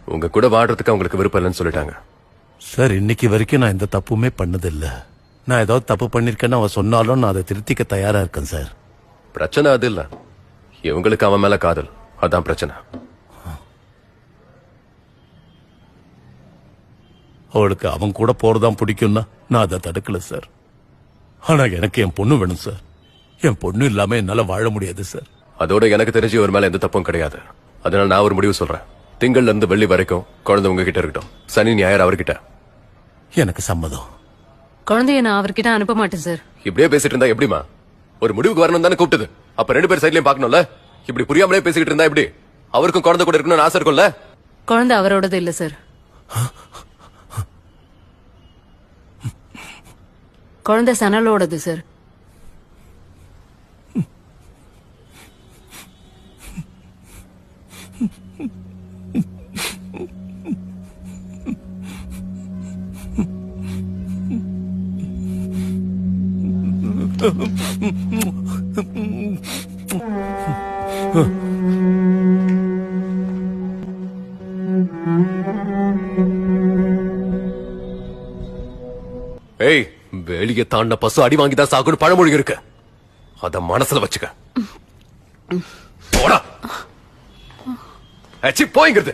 உங்க கூட வாடுறதுக்கு அவங்களுக்கு விருப்பம் இல்லைன்னு சொல்லிட்டாங்க. சார், இன்னைக்கு வரைக்கும் நான் எந்த தப்புமே பண்ணதில்லை. நான் ஏதாவது தப்பு பண்ணிருக்கேன்னு அவ சொன்னாலும் நான் அதை திருத்திக்க தயாரா இருக்கேன் சார். பிரச்சனை அது இல்ல, இவங்களுக்கு அவன் மேல காதல், அதான் பிரச்சனை. அவளுக்கு அவன் கூட போறதான் பிடிக்கும்னா நான் அதை தடுக்கல சார். ஆனா எனக்கு என் பொண்ணு வேணும் சார். என் பொண்ணு இல்லாம என்னால வாழ முடியாது சார். அதோட எனக்கு தெரிஞ்சு ஒரு மேல எந்த தப்பும் கிடையாது. அதனால நான் ஒரு முடிவு சொல்றேன். திங்கள்ல இருந்து வெள்ளி வரைக்கும் குழந்தை உங்ககிட்ட இருக்கட்டும், சனி ஞாயிறு அவர்கிட்ட. எனக்கு சம்மதம். குழந்தைய நான் அவர்கிட்ட அனுப்ப மாட்டேன் சார். இப்படியே பேசிட்டு இருந்தா எப்படிமா? ஒரு முடிவுக்கு வரணும் தானே கூப்பிட்டது. அப்ப 2 பேர் சைட்லயும் பாக்கணும்ல. இப்படி புரியாமலே பேசிக்கிட்டு இருந்தா எப்படி? அவருக்கும் குழந்தை கூட இருக்கணும்னு ஆசை இருக்கும்ல. குழந்தை அவரோடது இல்ல சார். குழந்தை சனலோடது சார். ஏய், வெளிய தாண்ட பசு அடி வாங்கிதான் சாகுன்னு பழமொழி இருக்கு. அத மனசுல வச்சுக்க. போடா, போய்ங்கிறது.